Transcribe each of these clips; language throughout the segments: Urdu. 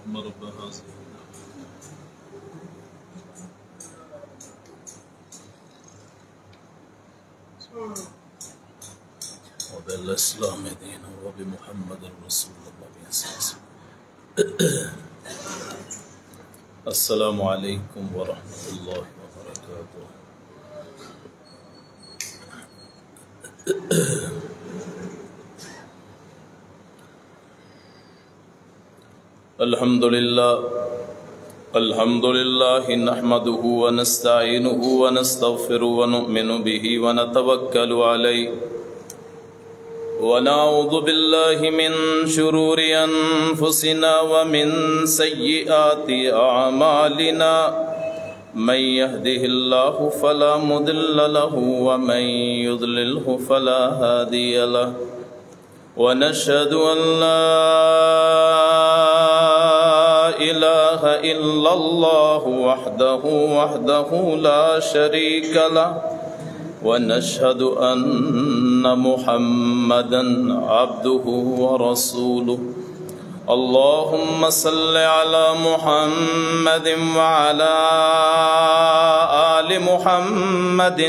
اللهم رب هذه وبالإسلام دينا وبمحمد رسول الله صلى الله عليه وسلم. السلام عليكم ورحمة الله وبركاته. الحمد لله نحمده ونستعينه ونستغفره ونؤمن به ونتوكل عليه ونعوذ بالله من شرور أنفسنا ومن سيئات أعمالنا من يهده الله فلا مضل له ومن يضلله فلا هادي له ونشهد أن لا إله إلا الله وحده لا شريك له ونشهد أن محمدا عبده ورسوله. اللهم صل على محمد وعلى آل محمد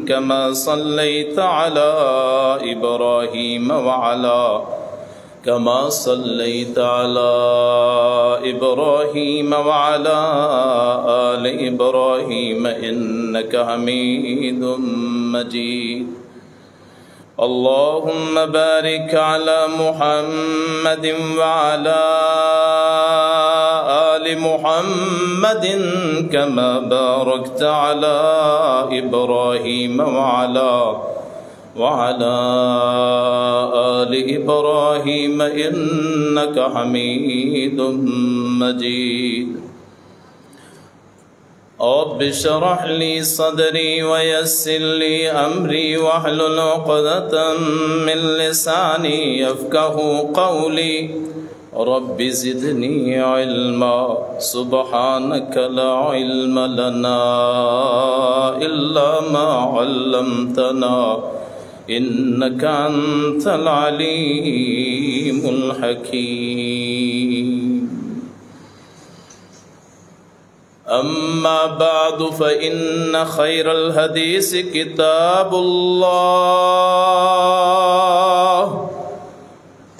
كما صليت على إبراهيم وعلى آل إبراهيم إنك حميد مجيد. اللهم بارك على محمد وعلى آل محمد كما باركت على إبراهيم وعلى آل إبراهيم إنك حميد مجيد. رب اشرح لي صدري ويسر لي أمري واحلل عقدة من لساني يفقهوا قولي. رب زدني علما سبحانك لا علم لنا إلا ما علمتنا إنك أنت العليم الحكيم. أما بعد فإن خير الحديث كتاب الله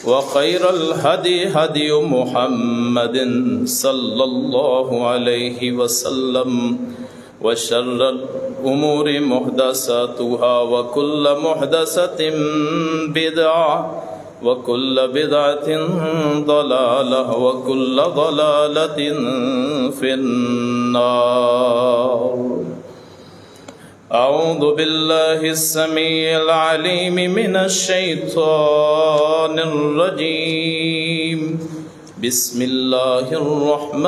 وخير الهدي هدي محمد صلى الله عليه وسلم وشر الأمور محدثاتها وكل محدثة بدعة وكل بدعة ضلالة وكل ضلالة في النار. أعوذ بالله السميع العليم من الشيطان الرجيم. بسم الله الرحمن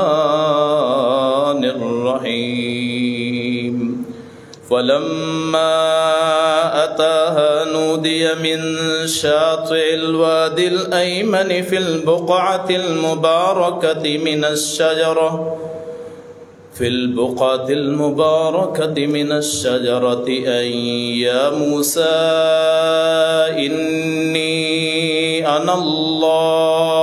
الرحيم. فلما أتاها نودي من شاطئ الوادي الأيمن في البقعة المباركة من الشجرة أن يا موسى إني أنا الله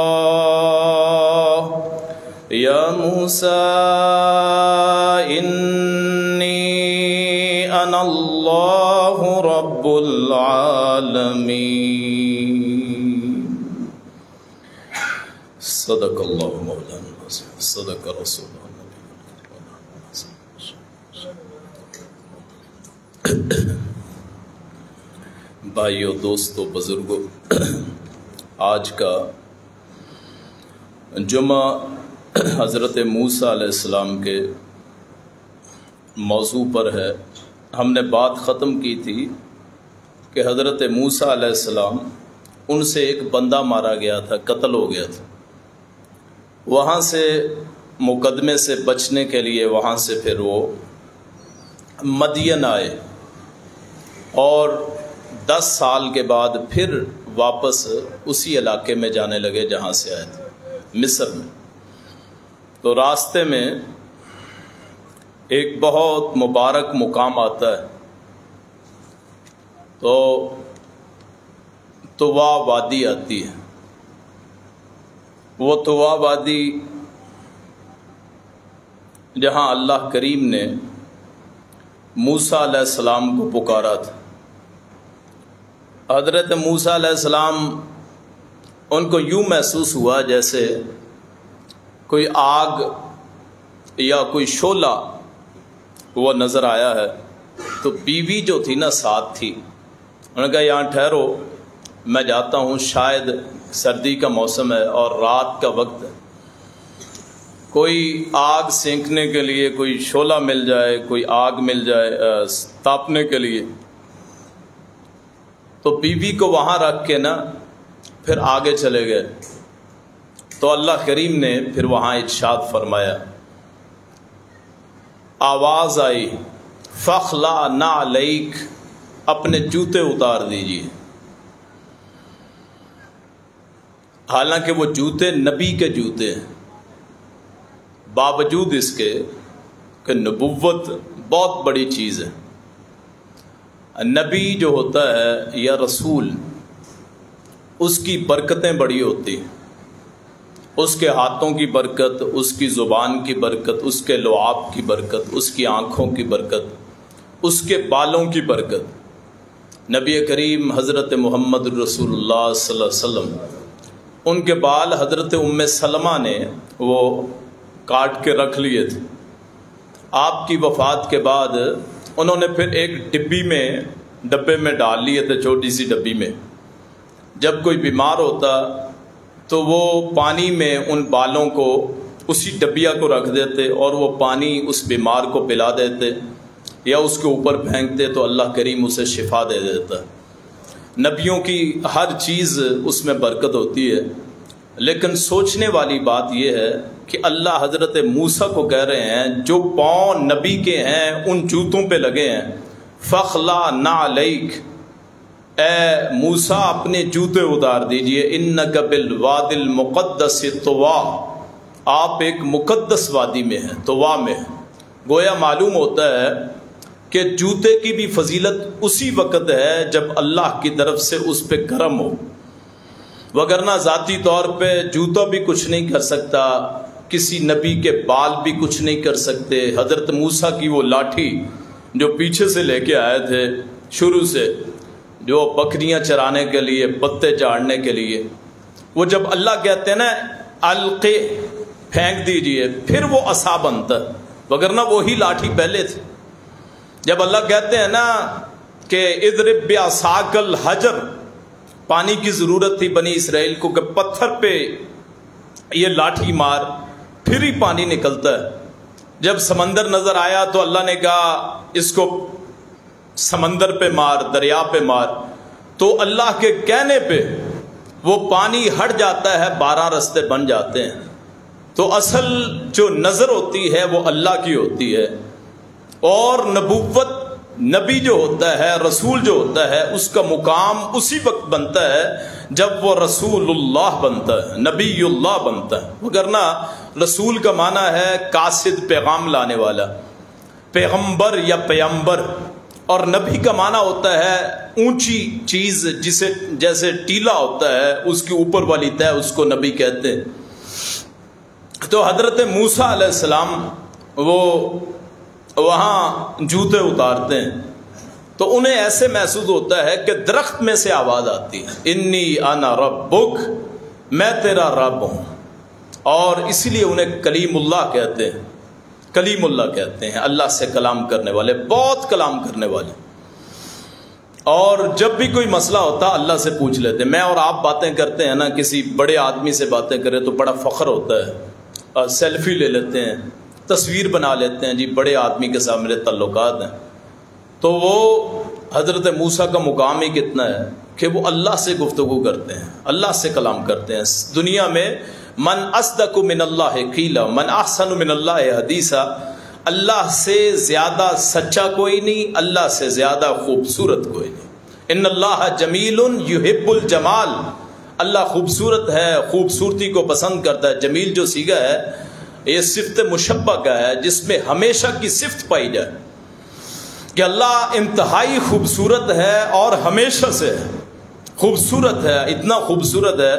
يا موسى إني أنا الله رب العالمين. صدق الله مولانا العظيم صدق رسول الله. بھائیو، دوستو، بزرگو، آج کا جمعہ حضرت موسیٰ علیہ السلام کے موضوع پر ہے. ہم نے بات ختم کی تھی کہ حضرت موسیٰ علیہ السلام ان سے ایک بندہ مارا گیا تھا، قتل ہو گیا تھا. وہاں سے مقدمے سے بچنے کے لیے وہاں سے پھر وہ مدین آئے اور 10 سال کے بعد پھر واپس اسی علاقے میں جانے لگے جہاں سے آئے تھے، مصر میں. تو راستے میں ایک بہت مبارک مقام آتا ہے، تو وادی آتی ہے. وہ طوا وادی جہاں اللہ کریم نے موسیٰ علیہ السلام کو پکارا تھا۔ حضرت موسیٰ علیہ السلام ان کو یوں محسوس ہوا جیسے کوئی آگ یا کوئی شعلہ وہ نظر آیا ہے، تو بیوی جو تھی نا ساتھ تھی، انہوں نے کہا یہاں ٹھہرو، میں جاتا ہوں، شاید سردی کا موسم ہے اور رات کا وقت ہے، کوئی آگ سینکنے کے لیے کوئی شعلہ مل جائے، کوئی آگ مل جائے تاپنے کے لیے۔ تو بیوی کو وہاں رکھ کے نا پھر آگے چلے گئے، تو اللہ کریم نے پھر وہاں ارشاد فرمایا، آواز آئی فخلا نعلیک، اپنے جوتے اتار دیجیے۔ حالانکہ وہ جوتے نبی کے جوتے ہیں، باوجود اس کے کہ نبوت بہت بڑی چیز ہے۔ نبی جو ہوتا ہے یا رسول، اس کی برکتیں بڑی ہوتی ہیں، اس کے ہاتھوں کی برکت، اس کی زبان کی برکت، اس کے لعاب کی برکت، اس کی آنکھوں کی برکت، اس کے بالوں کی برکت۔ نبی کریم حضرت محمد رسول اللہ صلی اللہ علیہ وسلم، ان کے بال حضرت ام سلمہ نے وہ کاٹ کے رکھ لیے تھے۔ آپ کی وفات کے بعد انہوں نے پھر ایک ڈبے میں ڈال لیے تھے، چھوٹی سی ڈبی میں۔ جب کوئی بیمار ہوتا تو وہ پانی میں ان بالوں کو، اسی ڈبیا کو رکھ دیتے اور وہ پانی اس بیمار کو پلا دیتے یا اس کے اوپر پھینکتے تو اللہ کریم اسے شفا دے دیتا۔ نبیوں کی ہر چیز اس میں برکت ہوتی ہے، لیکن سوچنے والی بات یہ ہے کہ اللہ حضرت موسیٰ کو کہہ رہے ہیں جو پاؤں نبی کے ہیں ان جوتوں پہ لگے ہیں، فخلا نعلیک، اے موسیٰ اپنے جوتے اتار دیجئے، انک بالواد المقدس طوا، آپ ایک مقدس وادی میں ہیں، طوا میں ہیں۔ گویا معلوم ہوتا ہے کہ جوتے کی بھی فضیلت اسی وقت ہے جب اللہ کی طرف سے اس پہ کرم ہو، وگرنہ ذاتی طور پہ جوتا بھی کچھ نہیں کر سکتا، کسی نبی کے بال بھی کچھ نہیں کر سکتے۔ حضرت موسیٰ کی وہ لاٹھی جو پیچھے سے لے کے آئے تھے شروع سے، جو بکریاں چرانے کے لیے، پتے جاڑنے کے لیے، وہ جب اللہ کہتے ہیں نا القے، پھینک دیجئے، پھر وہ عصا بنتا ہے، وگرنہ وہی لاٹھی پہلے تھی۔ جب اللہ کہتے ہیں نا کہ اضرب بعصاک الحجر، پانی کی ضرورت تھی بنی اسرائیل کو کہ پتھر پہ یہ لاٹھی مار، پھر ہی پانی نکلتا ہے۔ جب سمندر نظر آیا تو اللہ نے کہا اس کو سمندر پہ مار، دریا پہ مار، تو اللہ کے کہنے پہ وہ پانی ہٹ جاتا ہے، 12 رستے بن جاتے ہیں۔ تو اصل جو نظر ہوتی ہے وہ اللہ کی ہوتی ہے، اور نبوت، نبی جو ہوتا ہے، رسول جو ہوتا ہے، اس کا مقام اسی وقت بنتا ہے جب وہ رسول اللہ بنتا ہے، نبی اللہ بنتا ہے۔ وگرنہ رسول کا معنی ہے قاصد، پیغام لانے والا، پیغمبر یا پیمبر، اور نبی کا معنی ہوتا ہے اونچی چیز، جسے جیسے ٹیلا ہوتا ہے اس کے اوپر والی تہ، اس کو نبی کہتے ہیں۔ تو حضرت موسیٰ علیہ السلام وہ وہاں جوتے اتارتے ہیں تو انہیں ایسے محسوس ہوتا ہے کہ درخت میں سے آواز آتی ہے، انی انا ربک، میں تیرا رب ہوں، اور اسی لیے انہیں کلیم اللہ کہتے ہیں، کلیم اللہ کہتے ہیں، اللہ سے کلام کرنے والے، بہت کلام کرنے والے۔ اور جب بھی کوئی مسئلہ ہوتا اللہ سے پوچھ لیتے ہیں۔ میں اور آپ باتیں کرتے ہیں نا، کسی بڑے آدمی سے باتیں کریں تو بڑا فخر ہوتا ہے، اور سیلفی لے لیتے ہیں، تصویر بنا لیتے ہیں، جی بڑے آدمی کے ساتھ میرے تعلقات ہیں۔ تو وہ حضرت موسیٰ کا مقام ہی کتنا ہے کہ وہ اللہ سے گفتگو کرتے ہیں، اللہ سے کلام کرتے ہیں۔ دنیا میں من اصدق من اللہ قیلا، من احسن من اللہ حدیثا، اللہ سے زیادہ سچا کوئی نہیں، اللہ سے زیادہ خوبصورت کوئی نہیں۔ ان اللہ جمیل یحب الجمال، اللہ خوبصورت ہے، خوبصورتی کو پسند کرتا ہے۔ جمیل جو صیغہ ہے یہ صفت مشبہ کا ہے، جس میں ہمیشہ کی صفت پائی جائے کہ اللہ انتہائی خوبصورت ہے اور ہمیشہ سے خوبصورت ہے، اتنا خوبصورت ہے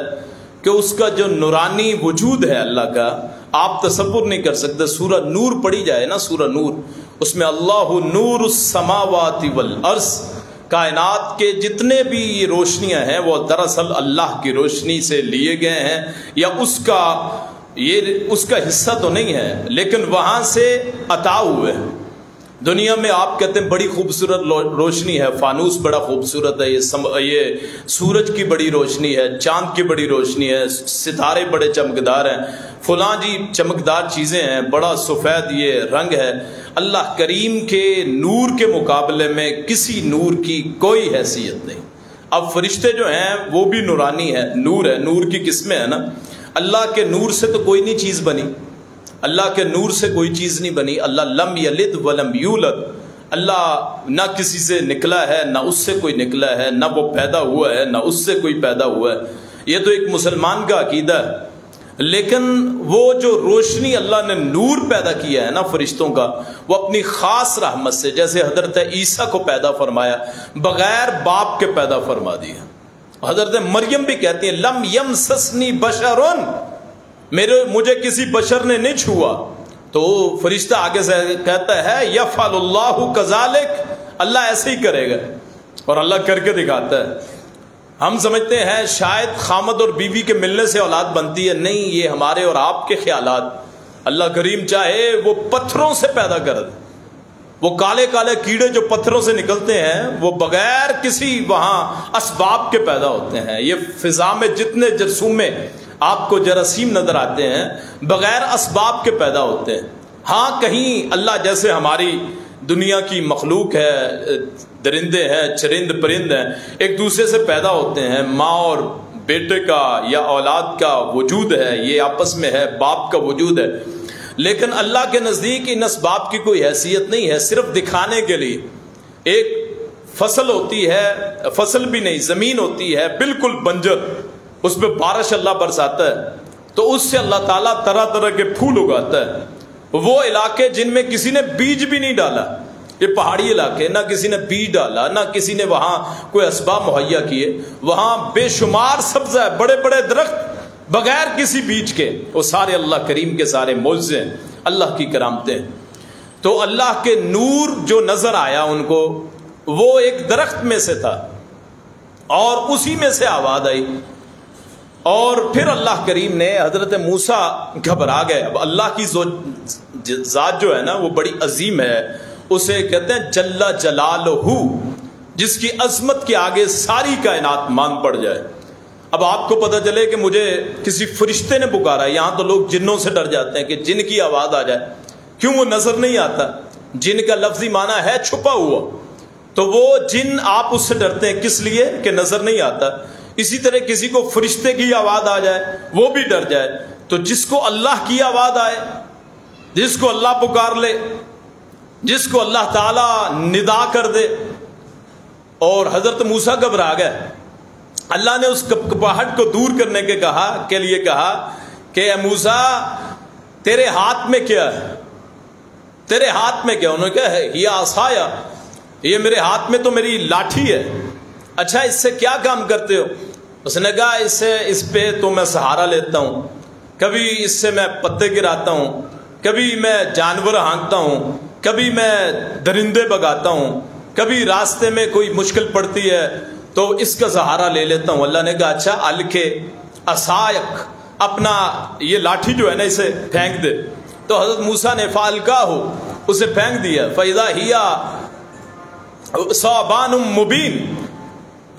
کہ اس کا جو نورانی وجود ہے اللہ کا آپ تصور نہیں کر سکتے. سورہ نور پڑھی جائے نا، سورہ نور، اس میں اللہ نور السماوات والارض، کائنات کے جتنے بھی روشنیاں ہیں وہ دراصل اللہ کی روشنی سے لیے گئے ہیں، یا اس کا حصہ تو نہیں ہے لیکن وہاں سے عطا ہوئے. دنیا میں آپ کہتے ہیں بڑی خوبصورت روشنی ہے، فانوس بڑا خوبصورت ہے، یہ سورج کی بڑی روشنی ہے، چاند کی بڑی روشنی ہے، ستارے بڑے چمکدار ہیں، فلاں جی چمکدار چیزیں ہیں، بڑا سفید یہ رنگ ہے. اللہ کریم کے نور کے مقابلے میں کسی نور کی کوئی حیثیت نہیں. اب فرشتے جو ہیں وہ بھی نورانی ہے، نور ہے، نور کی قسمیں ہیں نا. اللہ کے نور سے تو کوئی نہیں چیز بنی، اللہ کے نور سے کوئی چیز نہیں بنی. اللہ لم یلد ولم یولد، اللہ نہ کسی سے نکلا ہے نہ اس سے کوئی نکلا ہے، نہ وہ پیدا ہوا ہے نہ اس سے کوئی پیدا ہوا ہے. یہ تو ایک مسلمان کا عقیدہ ہے. لیکن وہ جو روشنی اللہ نے نور پیدا کیا ہے نا فرشتوں کا، وہ اپنی خاص رحمت سے، جیسے حضرت عیسیٰ کو پیدا فرمایا بغیر باپ کے پیدا فرما دیا. حضرت مریم بھی کہتی ہیں لم یمسسنی بشرن، مجھے کسی بشر نے نہیں چھوا. تو فرشتہ آگے سے کہتا ہے یفعل اللہ کذالک، اللہ ایسے ہی کرے گا، اور اللہ کر کے دکھاتا ہے. ہم سمجھتے ہیں شاید خامد اور بیوی کے ملنے سے اولاد بنتی ہے، نہیں، یہ ہمارے اور آپ کے خیالات. اللہ کریم چاہے وہ پتھروں سے پیدا کر دے. وہ کالے کالے کیڑے جو پتھروں سے نکلتے ہیں وہ بغیر کسی وہاں اسباب کے پیدا ہوتے ہیں. یہ فضا میں جتنے جرثومے آپ کو جراثیم نظر آتے ہیں بغیر اسباب کے پیدا ہوتے ہیں. ہاں کہیں اللہ جیسے ہماری دنیا کی مخلوق ہے، درندے ہیں، چرند پرند ہیں، ایک دوسرے سے پیدا ہوتے ہیں، ماں اور بیٹے کا یا اولاد کا وجود ہے، یہ آپس میں ہے، باپ کا وجود ہے. لیکن اللہ کے نزدیک ان اسباب کی کوئی حیثیت نہیں ہے، صرف دکھانے کے لیے. ایک فصل ہوتی ہے، فصل بھی نہیں، زمین ہوتی ہے بالکل بنجر، اس پہ بارش اللہ برساتا ہے تو اس سے اللہ تعالیٰ طرح طرح کے پھول اگاتا ہے. وہ علاقے جن میں کسی نے بیج بھی نہیں ڈالا، یہ پہاڑی علاقے، نہ کسی نے بیج ڈالا، نہ کسی نے وہاں کوئی اسباب مہیا کیے، وہاں بے شمار سبزہ ہے، بڑے بڑے درخت بغیر کسی بیج کے، وہ سارے اللہ کریم کے سارے معجزے ہیں، اللہ کی کرامتیں. تو اللہ کے نور جو نظر آیا ان کو، وہ ایک درخت میں سے تھا اور اسی میں سے آواز آئی. اور پھر اللہ کریم نے حضرت موسیٰ گھبرا گئے. اب اللہ کی ذات جو ہے نا وہ بڑی عظیم ہے، اسے کہتے ہیں جل جلالہ، جس کی عظمت کے آگے ساری کائنات مان پڑ جائے. اب آپ کو پتہ چلے کہ مجھے کسی فرشتے نے پکارا، یہاں تو لوگ جنوں سے ڈر جاتے ہیں کہ جن کی آواز آ جائے، کیوں؟ وہ نظر نہیں آتا. جن کا لفظی معنی ہے چھپا ہوا، تو وہ جن آپ اس سے ڈرتے ہیں کس لیے کہ نظر نہیں آتا. اسی طرح کسی کو فرشتے کی آواز آ جائے وہ بھی ڈر جائے. تو جس کو اللہ کی آواز آئے، جس کو اللہ پکار لے، جس کو اللہ تعالیٰ ندا کر دے. اور حضرت موسیٰ گھبرا گئے. اللہ نے اس گھبراہٹ کو دور کرنے کے لیے کہا کہ اے موسیٰ تیرے ہاتھ میں کیا ہے؟ تیرے ہاتھ میں کیا؟ انہوں نے کہا ہے یہ عصایا، یہ میرے ہاتھ میں تو میری لاٹھی ہے. اچھا اس سے کیا کام کرتے ہو؟ اس نے کہا اس پہ تو میں سہارا لیتا ہوں، کبھی اس سے میں پتے گراتا ہوں، کبھی میں جانور ہانکتا ہوں، کبھی میں درندے بگاتا ہوں، کبھی راستے میں کوئی مشکل پڑتی ہے تو اس کا سہارا لے لیتا ہوں. اللہ نے کہا اچھا الکے عصایک، اپنا یہ لاٹھی جو ہے نا اسے پھینک دے. تو حضرت موسیٰ نے فالکا ہو، اسے پھینک دیا. فَإِذَا هِيَ ثعبان مبین،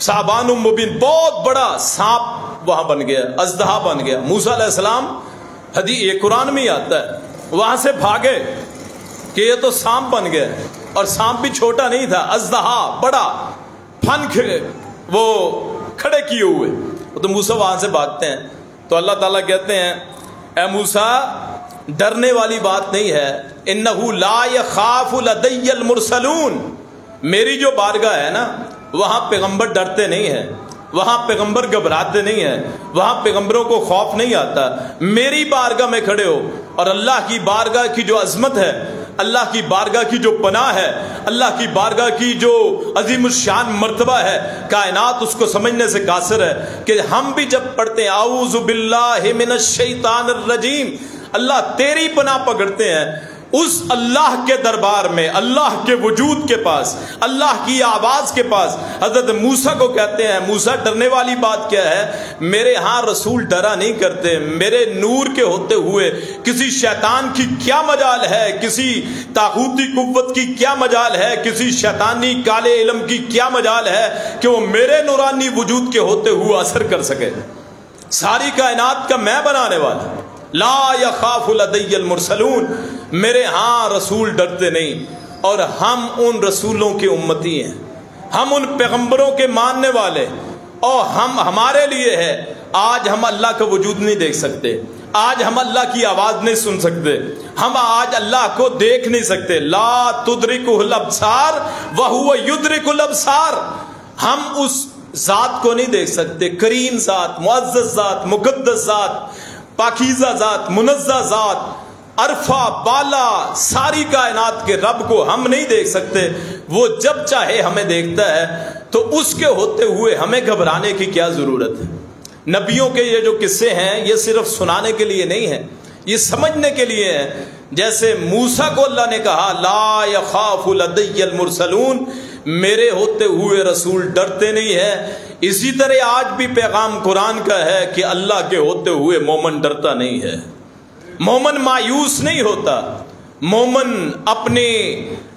ثعبان مبین، بہت بڑا سانپ وہاں بن گیا، اژدہا بن گیا. موسیٰ علیہ السلام، حدیث یہ قرآن میں ہی آتا ہے، وہاں سے بھاگے کہ یہ تو سانپ بن گیا. اور سانپ بھی چھوٹا نہیں تھا، اژدہا بڑا، پھن وہ کھڑے کیے ہوئے. تو موسیٰ وہاں سے بھاگتے ہیں. تو اللہ تعالیٰ کہتے ہیں اے موسیٰ ڈرنے والی بات نہیں ہے، انہ لا یخاف لدی المرسلون، میری جو بارگاہ ہے نا وہاں پیغمبر ڈرتے نہیں ہیں، وہاں پیغمبر گھبراتے نہیں ہیں، وہاں پیغمبروں کو خوف نہیں آتا. میری بارگاہ میں کھڑے ہو، اور اللہ کی بارگاہ کی جو عظمت ہے اللہ کی بارگاہ کی جو پناہ ہے، اللہ کی بارگاہ کی جو عظیم الشان مرتبہ ہے، کائنات اس کو سمجھنے سے قاصر ہے کہ ہم بھی جب پڑھتے ہیں اعوذ باللہ من الشیطان الرجیم، اللہ تیری پناہ پکڑتے ہیں، اس اللہ کے دربار میں، اللہ کے وجود کے پاس، اللہ کی آواز کے پاس حضرت موسیٰ کو کہتے ہیں موسیٰ ڈرنے والی بات کیا ہے؟ میرے ہاں رسول ڈرا نہیں کرتے، میرے نور کے ہوتے ہوئے کسی شیطان کی کیا مجال ہے، کسی طاغوتی قوت کی کیا مجال ہے، کسی شیطانی کالے علم کی کیا مجال ہے کہ وہ میرے نورانی وجود کے ہوتے ہوئے اثر کر سکے؟ ساری کائنات کا میں بنانے والا، لا یخاف لدی المرسلون، میرے ہاں رسول ڈرتے نہیں، اور ہم ان رسولوں کے امتی ہیں، ہم ان پیغمبروں کے ماننے والے، اور ہمارے لیے ہے آج ہم اللہ کا وجود نہیں دیکھ سکتے، آج ہم اللہ کی آواز نہیں سن سکتے، ہم آج اللہ کو دیکھ نہیں سکتے، لا تدرکہ الابصار وہو یدرک الابصار، ہم اس ذات کو نہیں دیکھ سکتے، کریم ذات، معزز ذات، مقدس ذات، پاکیزہ ذات، منزہ ذات، عرفہ بالا ساری کائنات کے رب کو ہم نہیں دیکھ سکتے، وہ جب چاہے ہمیں دیکھتا ہے، تو اس کے ہوتے ہوئے ہمیں گھبرانے کی کیا ضرورت ہے؟ نبیوں کے یہ جو قصے ہیں یہ صرف سنانے کے لیے نہیں ہیں، یہ سمجھنے کے لیے ہیں۔ جیسے موسیٰ کو اللہ نے کہا لا یخاف لدی المرسلون، میرے ہوتے ہوئے رسول ڈرتے نہیں ہیں، اسی طرح آج بھی پیغام قرآن کا ہے کہ اللہ کے ہوتے ہوئے مومن ڈرتا نہیں ہے، مومن مایوس نہیں ہوتا، مومن اپنے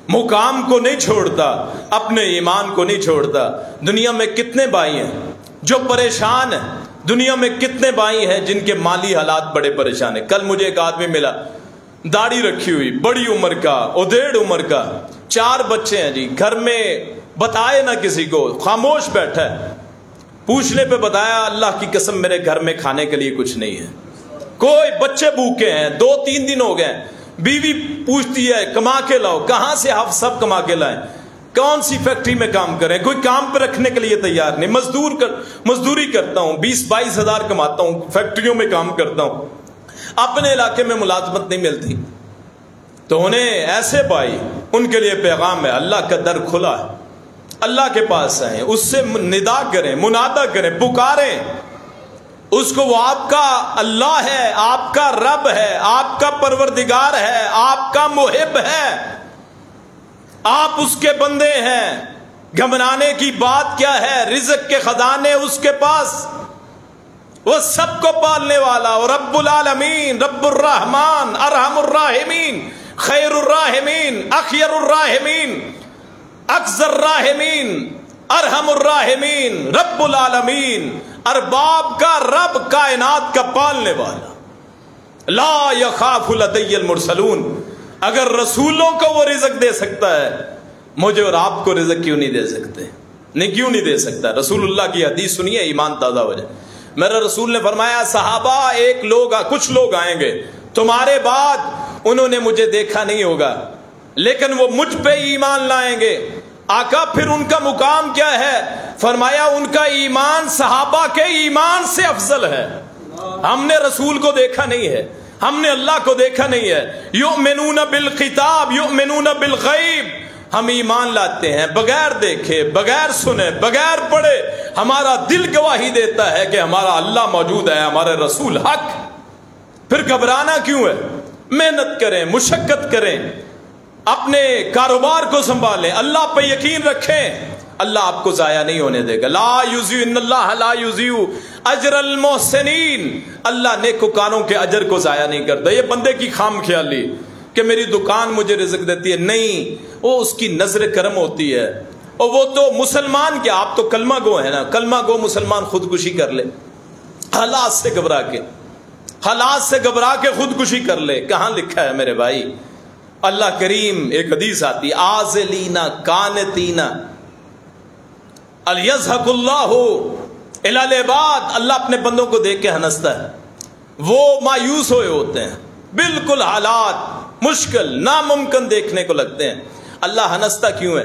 مقام کو نہیں چھوڑتا، اپنے ایمان کو نہیں چھوڑتا۔ دنیا میں کتنے بھائی ہیں جو پریشان ہیں، دنیا میں کتنے بھائی ہیں جن کے مالی حالات بڑے پریشان ہیں۔ کل مجھے ایک آدمی ملا، داڑھی رکھی ہوئی، بڑی عمر کا، ادھیڑ عمر کا، 4 بچے ہیں جی، گھر میں بتائے نہ کسی کو، خاموش بیٹھا ہے، پوچھنے پہ بتایا اللہ کی قسم میرے گھر میں کھانے کے لیے کچھ نہیں ہے، کوئی بچے بھوکے ہیں، 2-3 دن ہو گئے، بیوی پوچھتی ہے کما کے لاؤ، کہاں سے آپ سب کما کے لائیں، کون سی فیکٹری میں کام کریں، کوئی کام پہ رکھنے کے لیے تیار نہیں، مزدوری کرتا ہوں، 20-22 ہزار کماتا ہوں، فیکٹریوں میں کام کرتا ہوں، اپنے علاقے میں ملازمت نہیں ملتی۔ تو انہیں ایسے بھائی، ان کے لیے پیغام ہے اللہ کا در کھلا ہے، اللہ کے پاس آئیں، اس سے ندا کریں، منادہ کریں، پکاریں اس کو، وہ آپ کا اللہ ہے، آپ کا رب ہے، آپ کا پروردگار ہے، آپ کا محب ہے، آپ اس کے بندے ہیں۔ گھبرانے کی بات کیا ہے؟ رزق کے خزانے اس کے پاس، وہ سب کو پالنے والا، اور رب العالمین، رب الرحمن، ارحم الراحمین، خیر الراحمین، اخیر الراحمین، اکثر الراحمین، ارحم الراحمین، رب العالمین، ارباب کا رب، کائنات کا پالنے والا۔ لا یخاف لدی المرسلون، اگر رسولوں کو وہ رزق دے سکتا ہے، مجھے اور آپ کو رزق کیوں نہیں دے سکتے؟ نہیں، کیوں نہیں دے سکتا؟ رسول اللہ کی حدیث سنیے، ایمان تازہ ہو جائے۔ میرے رسول نے فرمایا صحابہ کچھ لوگ آئیں گے تمہارے بعد، انہوں نے مجھے دیکھا نہیں ہوگا لیکن وہ مجھ پہ ایمان لائیں گے۔ آقا پھر ان کا مقام کیا ہے؟ فرمایا ان کا ایمان صحابہ کے ایمان سے افضل ہے۔ ہم نے رسول کو دیکھا نہیں ہے، ہم نے اللہ کو دیکھا نہیں ہے۔ یؤمنون بالکتاب یؤمنون بالغیب، ہم ایمان لاتے ہیں بغیر دیکھے، بغیر سنے، بغیر پڑھے، ہمارا دل گواہی دیتا ہے کہ ہمارا اللہ موجود ہے، ہمارے رسول حق۔ پھر گھبرانا کیوں ہے؟ محنت کریں، مشقت کریں، اپنے کاروبار کو سنبھالیں، اللہ پہ یقین رکھیں، اللہ آپ کو ضائع نہیں ہونے دے گا۔ لا یضیع ان اللہ لا یضیع اجر المحسنین، اللہ نیکوکاروں کے اجر کو ضائع نہیں کرتا۔ یہ بندے کی خام خیالی کہ میری دکان مجھے رزق دیتی ہے، نہیں، وہ اس کی نظر کرم ہوتی ہے۔ اور وہ تو مسلمان کیا، آپ تو کلمہ گو ہے نا، کلمہ گو مسلمان خودکشی کر لے، حالات سے گھبرا کے خودکشی کر لے، کہاں لکھا ہے میرے بھائی؟ اللہ کریم، ایک حدیث آتی آزلینا کانتینا الیضحک اللہ الی العباد، اللہ اپنے بندوں کو دیکھ کے ہنستا ہے، وہ مایوس ہوئے ہوتے ہیں، بالکل حالات مشکل ناممکن دیکھنے کو لگتے ہیں۔ اللہ ہنستا کیوں ہے؟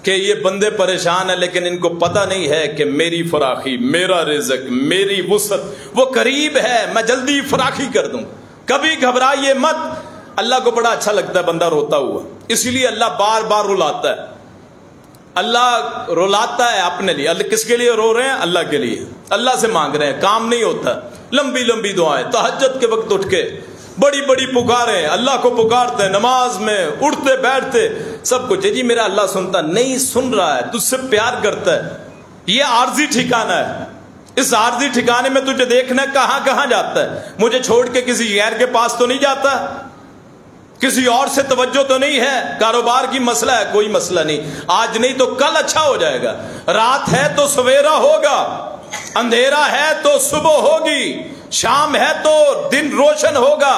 کہ یہ بندے پریشان ہیں لیکن ان کو پتہ نہیں ہے کہ میری فراخی، میرا رزق، میری وسعت وہ قریب ہے، میں جلدی فراخی کر دوں۔ کبھی گھبرائیے مت، اللہ کو بڑا اچھا لگتا ہے بندہ روتا ہوا، اسی لیے اللہ بار بار رلاتا ہے. اللہ رلاتا ہے اپنے لیے. اللہ کس کے لیے رو رہے ہیں؟ اللہ کے لیے. اللہ سے مانگ رہے ہیں، کام نہیں ہوتا. لمبی لمبی دعائیں، تہجد کے وقت اٹھ کے بڑی بڑی پکاریں، اللہ کو پکارتے ہیں، نماز میں اٹھتے بیٹھتے سب کچھ. جی میرا اللہ سنتا نہیں؟ سن رہا ہے، تجھ سے پیار کرتا ہے. یہ عارضی ٹھکانہ ہے. اس عارضی ٹھکانے میں تجھے دیکھنا کہاں کہاں جاتا ہے. مجھے چھوڑ کے کسی غیر کے پاس تو نہیں جاتا، کسی اور سے توجہ تو نہیں ہے. کاروبار کی مسئلہ ہے، کوئی مسئلہ نہیں. آج نہیں تو کل اچھا ہو جائے گا. رات ہے تو سویرا ہوگا، اندھیرا ہے تو صبح ہوگی، شام ہے تو دن روشن ہوگا.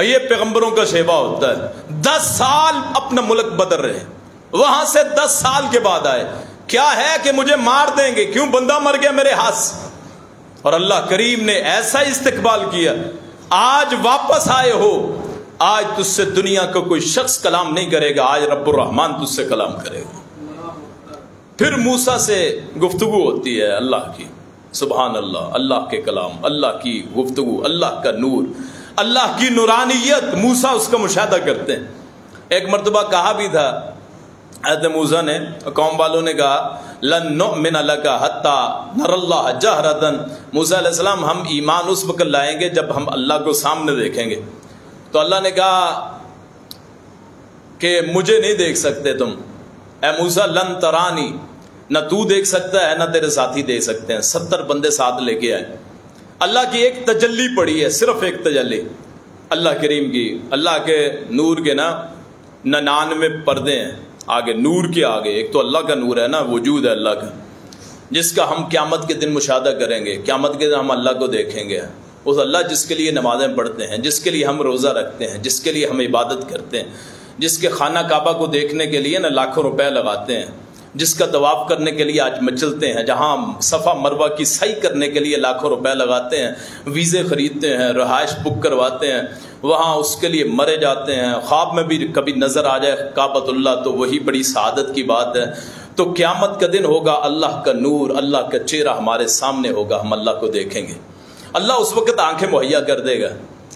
یہ پیغمبروں کا شیوا ہوتا ہے. 10 سال اپنا ملک بدل رہے، وہاں سے 10 سال کے بعد آئے. کیا ہے کہ مجھے مار دیں گے، کیوں؟ بندہ مر گیا میرے ہاتھ سے. اور اللہ کریم نے ایسا استقبال کیا. آج واپس آئے ہو، آج تجھ سے دنیا کا کوئی شخص کلام نہیں کرے گا، آج رب الرحمان تجھ سے کلام کرے گا. پھر موسیٰ سے گفتگو ہوتی ہے اللہ کی. سبحان اللہ، اللہ کے کلام، اللہ کی گفتگو، اللہ کا نور، اللہ کی نورانیت. موسیٰ اس کا مشاہدہ کرتے ہیں. ایک مرتبہ کہا بھی تھا حضرت موسیٰ نے، قوم والوں نے کہا لن نؤمن لک حتی نر اللہ جہرۃ. موسیٰ علیہ السلام ہم ایمان اس وقت لائیں گے جب ہم اللہ کو سامنے دیکھیں گے. تو اللہ نے کہا کہ مجھے نہیں دیکھ سکتے تم اے موسیٰ، لن ترانی، نہ تو دیکھ سکتا ہے نہ تیرے ساتھی دیکھ سکتے ہیں. 70 بندے ساتھ لے کے آئے. اللہ کی ایک تجلی پڑی ہے، صرف ایک تجلی اللہ کریم کی. اللہ کے نور کے نا 99 پردے ہیں آگے، نور کے آگے. ایک تو اللہ کا نور ہے نا، وجود ہے اللہ کا، جس کا ہم قیامت کے دن مشاہدہ کریں گے. قیامت کے دن ہم اللہ کو دیکھیں گے. اس اللہ جس کے لیے نمازیں پڑھتے ہیں، جس کے لیے ہم روزہ رکھتے ہیں، جس کے لیے ہم عبادت کرتے ہیں، جس کے خانہ کعبہ کو دیکھنے کے لیے نا لاکھوں روپے لگاتے ہیں، جس کا طواف کرنے کے لیے آج مچلتے ہیں، جہاں صفا مروہ کی سعی کرنے کے لیے لاکھوں روپے لگاتے ہیں، ویزے خریدتے ہیں، رہائش بک کرواتے ہیں، وہاں اس کے لیے مرے جاتے ہیں. خواب میں بھی کبھی نظر آ جائے کعبۃ اللہ تو وہی بڑی سعادت کی بات ہے. تو قیامت کا دن ہوگا، اللہ کا نور، اللہ کا چہرہ ہمارے سامنے ہوگا، ہم اللہ کو دیکھیں گے. اللہ اس وقت آنکھیں مہیا کر دے گا.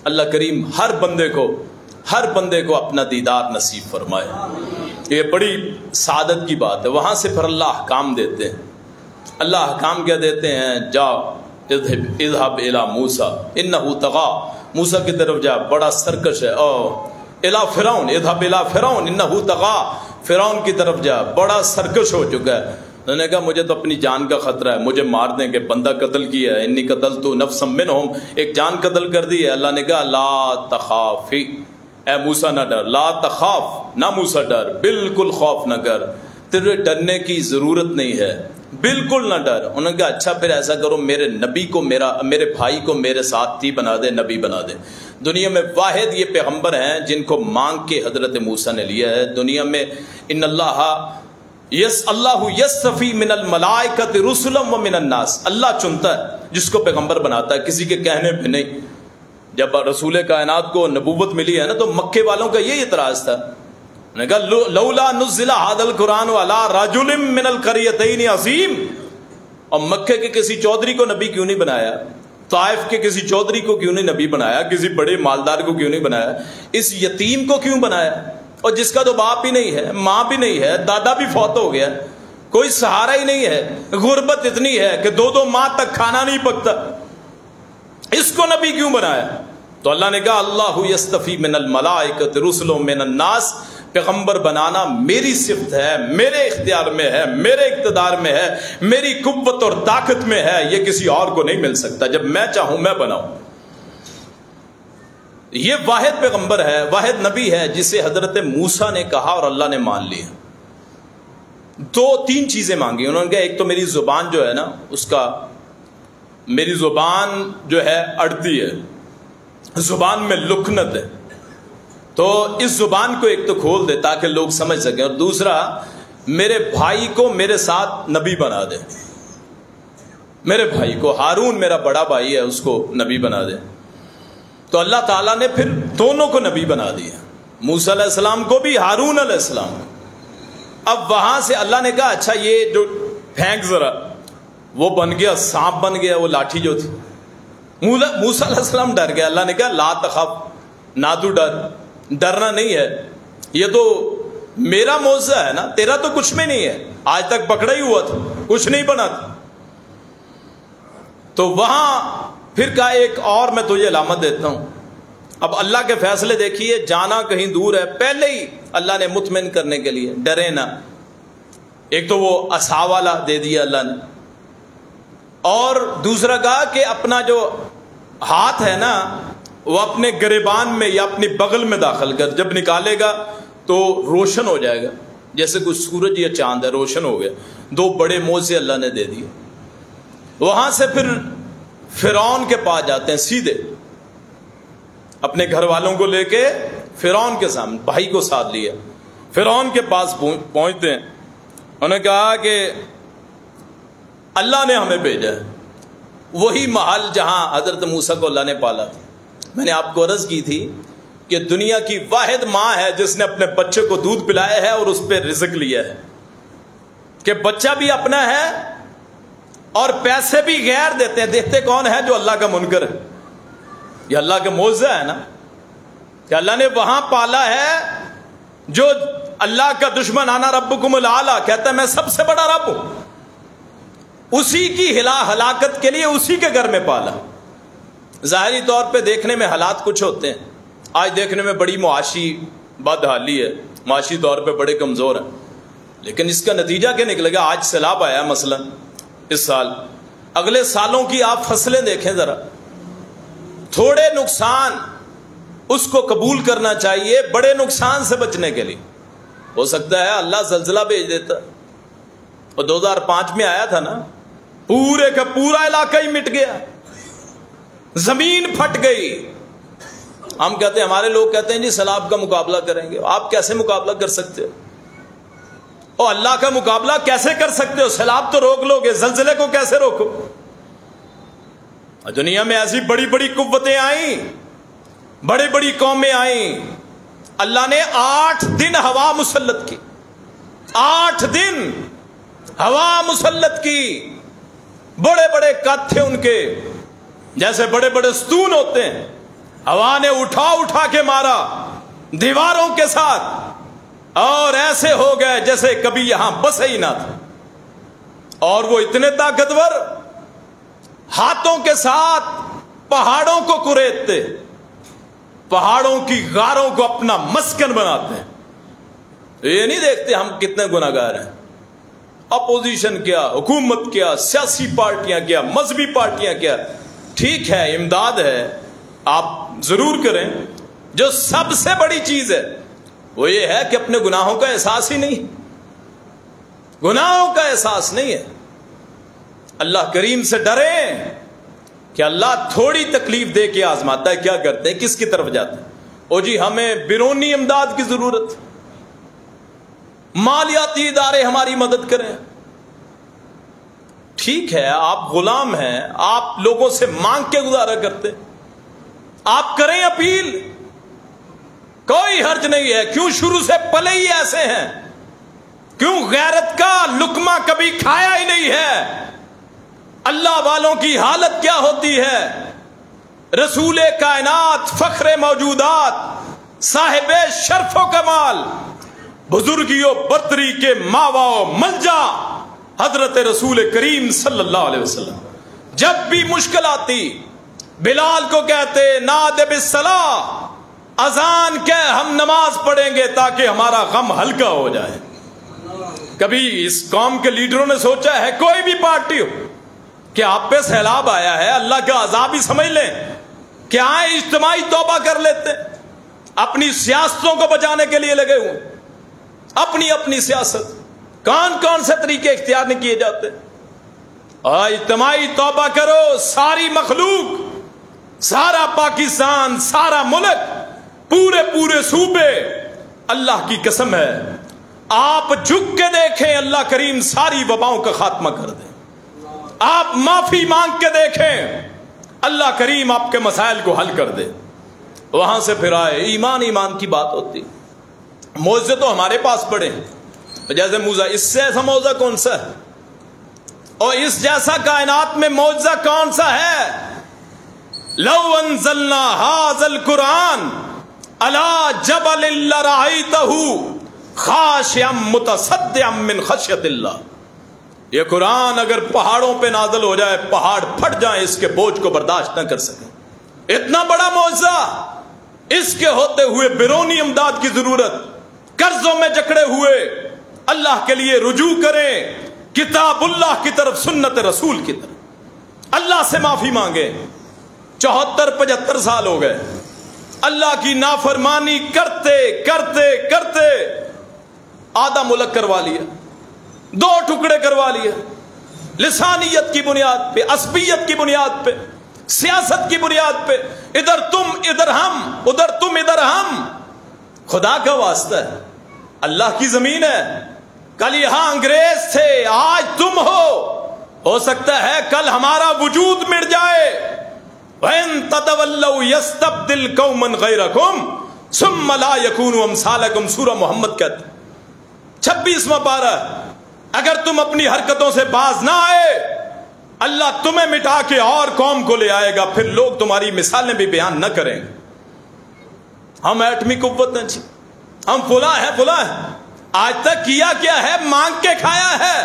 اللہ کریم ہر بندے کو اپنا دیدار نصیب فرمائے. یہ بڑی سعادت کی بات ہے. وہاں سے پھر اللہ احکام دیتے ہیں. اللہ احکام کیا دیتے ہیں؟ جاؤ اذهب الى موسیٰ انه طغى، موسیٰ کی طرف جا، بڑا سرکش ہے. او الى فرعون اذهب الى فرعون انه طغى، فرعون کی طرف جا، بڑا سرکش ہو چکا ہے. انہوں نے کہا مجھے تو اپنی جان کا خطرہ ہے، مجھے مار دیں گے، بندہ قتل کیا ہے. انی قتلت نفسا منہم، ایک جان قتل کر دی ہے. اللہ نے کہا لا تخافی، اے موسیٰ نہ ڈر. لا تخاف، نہ موسیٰ ڈر، بالکل خوف نہ کر، تیرے ڈرنے کی ضرورت نہیں ہے، بالکل نہ ڈر. انہوں نے کہا اچھا پھر ایسا کرو، میرے نبی کو میرے بھائی کو میرے ساتھی بنا دے، نبی بنا دے. دنیا میں واحد یہ پیغمبر ہیں جن کو مانگ کے حضرت موسیٰ نے لیا ہے. دنیا میں ان اللہ یصطفی من الملائکۃ رسلا ومن الناس، اللہ چنتا ہے جس کو پیغمبر بناتا ہے، کسی کے کہنے پہ نہیں. جب رسول کائنات کو نبوت ملی ہے نا تو مکے والوں کا یہی اعتراض تھا. نے کہا لولا نزل ھذا القرآن علی رجل من القریتین عظیم. اور مکے کے کسی چودھری کو نبی کیوں نہیں بنایا؟ طائف کے کسی چودھری کو کیوں نہیں نبی بنایا؟ کسی بڑے مالدار کو کیوں نہیں بنایا؟ اس یتیم کو کیوں بنایا؟ اور جس کا تو باپ ہی نہیں ہے، ماں بھی نہیں ہے، دادا بھی فوت ہو گیا، کوئی سہارا ہی نہیں ہے، غربت اتنی ہے کہ 2 ماہ تک کھانا نہیں پکتا، اس کو نبی کیوں بنایا؟ تو اللہ نے کہا اللہ یصطفی من الملائکۃ رسلا من الناس، پیغمبر بنانا میری صفت ہے، میرے اختیار میں ہے، میرے اقتدار میں ہے، میری قوت اور طاقت میں ہے، یہ کسی اور کو نہیں مل سکتا. جب میں چاہوں میں بناؤں. یہ واحد پیغمبر ہے، واحد نبی ہے جسے حضرت موسیٰ نے کہا اور اللہ نے مان لیا. 2-3 چیزیں مانگی انہوں نے. کہا ایک تو میری زبان جو ہے نا، اس کا، میری زبان جو ہے اڑتی ہے، زبان میں لکنت ہے، تو اس زبان کو ایک تو کھول دے تاکہ لوگ سمجھ سکیں. اور دوسرا میرے بھائی کو میرے ساتھ نبی بنا دے. میرے بھائی کو، ہارون میرا بڑا بھائی ہے، اس کو نبی بنا دے. تو اللہ تعالیٰ نے پھر دونوں کو نبی بنا دیا، موسیٰ علیہ السلام کو بھی، ہارون علیہ السلام کو. اب وہاں سے اللہ نے کہا اچھا یہ جو پھینک ذرا، وہ بن گیا سانپ، بن گیا وہ لاٹھی جو تھی. موسیٰ علیہ السلام ڈر گیا. اللہ نے کہا لا تخف، نہ تو ڈر، ڈرنا نہیں ہے، یہ تو میرا معجزہ ہے نا، تیرا تو کچھ میں نہیں ہے، آج تک پکڑا ہی ہوا تھا، کچھ نہیں بنا تھا۔ تو وہاں پھر کہا ایک اور میں تجھے علامت دیتا ہوں۔ اب اللہ کے فیصلے دیکھیے، جانا کہیں دور ہے، پہلے ہی اللہ نے مطمئن کرنے کے لیے ڈرے نہ، ایک تو وہ عصا والا دے دیا اللہ نے، اور دوسرا کہا کہ اپنا جو ہاتھ ہے نا وہ اپنے گریبان میں یا اپنی بغل میں داخل کر، جب نکالے گا تو روشن ہو جائے گا، جیسے کوئی سورج یا چاند ہے، روشن ہو گیا۔ دو بڑے معجزے اللہ نے دے دیے۔ وہاں سے پھر فرعون کے پاس جاتے ہیں، سیدھے اپنے گھر والوں کو لے کے فرعون کے سامنے، بھائی کو ساتھ لیا، فرعون کے پاس پہنچتے ہیں۔ انہوں نے کہا کہ اللہ نے ہمیں بھیجا ہے، وہی محل جہاں حضرت موسیٰ کو اللہ نے پالا تھا۔ میں نے آپ کو عرض کی تھی کہ دنیا کی واحد ماں ہے جس نے اپنے بچے کو دودھ پلایا ہے اور اس پہ رزق لیا ہے، کہ بچہ بھی اپنا ہے اور پیسے بھی غیر دیتے ہیں۔ دیتے کون ہے؟ جو اللہ کا منکر ہے۔ یہ اللہ کا معجزہ ہے نا کہ اللہ نے وہاں پالا ہے جو اللہ کا دشمن، آنا ربکم الاعلی، کہتا ہے میں سب سے بڑا رب ہوں، اسی کی ہلاکت کے لیے اسی کے گھر میں پالا۔ ظاہری طور پہ دیکھنے میں حالات کچھ ہوتے ہیں، آج دیکھنے میں بڑی معاشی بدحالی ہے، معاشی طور پہ بڑے کمزور ہیں، لیکن اس کا نتیجہ کیا نکلے گا؟ آج سیلاب آیا مثلا اس سال، اگلے سالوں کی آپ فصلیں دیکھیں ذرا، تھوڑے نقصان اس کو قبول کرنا چاہیے بڑے نقصان سے بچنے کے لیے۔ ہو سکتا ہے اللہ زلزلہ بھیج دیتا، اور 2005 میں آیا تھا نا، پورے کا پورا علاقہ ہی مٹ گیا، زمین پھٹ گئی۔ ہم کہتے ہیں، ہمارے لوگ کہتے ہیں جی سیلاب کا مقابلہ کریں گے۔ آپ کیسے مقابلہ کر سکتے ہو؟ اور اللہ کا مقابلہ کیسے کر سکتے ہو؟ سیلاب تو روک لو گے، زلزلے کو کیسے روکو؟ دنیا میں ایسی بڑی بڑی قوتیں آئیں، بڑی بڑی قومیں آئیں، اللہ نے 8 دن ہوا مسلط کی، 8 دن ہوا مسلط کی، بڑے بڑے قد تھے ان کے، جیسے بڑے بڑے ستون ہوتے ہیں، ہوا نے اٹھا اٹھا کے مارا دیواروں کے ساتھ، اور ایسے ہو گئے جیسے کبھی یہاں بسے ہی نہ تھا۔ اور وہ اتنے طاقتور، ہاتھوں کے ساتھ پہاڑوں کو کریدتے، پہاڑوں کی غاروں کو اپنا مسکن بناتے ہیں۔ یہ نہیں دیکھتے ہم کتنے گناہگار ہیں، اپوزیشن کیا، حکومت کیا، سیاسی پارٹیاں کیا، مذہبی پارٹیاں کیا، ٹھیک ہے امداد ہے آپ ضرور کریں، جو سب سے بڑی چیز ہے وہ یہ ہے کہ اپنے گناہوں کا احساس ہی نہیں، گناہوں کا احساس نہیں ہے۔ اللہ کریم سے ڈریں کہ اللہ تھوڑی تکلیف دے کے آزماتا ہے، کیا کرتے ہیں، کس کی طرف جاتے ہیں؟ او جی ہمیں بیرونی امداد کی ضرورت، مالیاتی ادارے ہماری مدد کریں۔ ٹھیک ہے آپ غلام ہیں، آپ لوگوں سے مانگ کے گزارا کرتے، آپ کریں اپیل، کوئی حرج نہیں ہے۔ کیوں شروع سے پلے ہی ایسے ہیں؟ کیوں غیرت کا لقمہ کبھی کھایا ہی نہیں ہے؟ اللہ والوں کی حالت کیا ہوتی ہے؟ رسول کائنات، فخر موجودات، صاحب شرف و کمال، بزرگی و برتری کے ماوا و ملجا حضرت رسول کریم صلی اللہ علیہ وسلم جب بھی مشکل آتی بلال کو کہتے نادِ بالصلاۃ، اذان کہہ ہم نماز پڑھیں گے تاکہ ہمارا غم ہلکا ہو جائے۔ کبھی اس قوم کے لیڈروں نے سوچا ہے، کوئی بھی پارٹی ہو، کہ آپ پہ سیلاب آیا ہے، اللہ کا عذاب ہی سمجھ لیں، کیا اجتماعی توبہ کر لیتے؟ اپنی سیاستوں کو بچانے کے لیے لگے ہوئے، اپنی اپنی سیاست، کون کون سے طریقے اختیار نہیں کیے جاتے؟ اجتماعی توبہ کرو، ساری مخلوق، سارا پاکستان، سارا ملک، پورے صوبے، اللہ کی قسم ہے آپ جھک کے دیکھیں، اللہ کریم ساری وباؤں کا خاتمہ کر دے۔ آپ معافی مانگ کے دیکھیں، اللہ کریم آپ کے مسائل کو حل کر دے۔ وہاں سے پھر آئے، ایمان کی بات ہوتی، معجزے تو ہمارے پاس پڑے ہیں، جیسے موسیٰ، اس سے ایسا معجزہ کون سا ہے؟ اور اس جیسا کائنات میں معجزہ کون سا ہے؟ لو انزلنا ھذا القرآن الا جبل لرأیتہ خاشعا متصدعا من خشیۃ اللہ. یہ قرآن اگر پہاڑوں پہ نازل ہو جائے پہاڑ پھٹ جائیں اس کے بوجھ کو برداشت نہ کر سکیں. اتنا بڑا معجزہ، اس کے ہوتے ہوئے بیرونی امداد کی ضرورت، قرضوں میں جکڑے ہوئے اللہ کے لیے رجوع کریں، کتاب اللہ کی طرف، سنت رسول کی طرف، اللہ سے معافی مانگیں. 74-75 سال ہو گئے اللہ کی نافرمانی کرتے کرتے کرتے آدھا ملک کروا لیا، 2 ٹکڑے کروا لیا، لسانیت کی بنیاد پہ، عصبیت کی بنیاد پہ، سیاست کی بنیاد پہ، ادھر تم ادھر ہم، ادھر تم ادھر ہم. خدا کا واسطہ ہے، اللہ کی زمین ہے. کل یہاں انگریز تھے، آج تم ہو سکتا ہے کل ہمارا وجود مٹ جائے. وَإِن تَتَوَلَّوْا يَسْتَبْدِلْ قَوْمًا غَيْرَكُمْ ثُمَّ لَا يَكُونُوا أَمْثَالَكُمْ. سورہ محمد کہتے 26واں پارہ. اگر تم اپنی حرکتوں سے باز نہ آئے اللہ تمہیں مٹا کے اور قوم کو لے آئے گا، پھر لوگ تمہاری مثالیں بھی بیان نہ کریں گے. ہم ایٹمی قوت ہیں جی، ہم فلاں ہیں فلاں ہیں. آج تک کیا کیا ہے؟ مانگ کے کھایا ہے.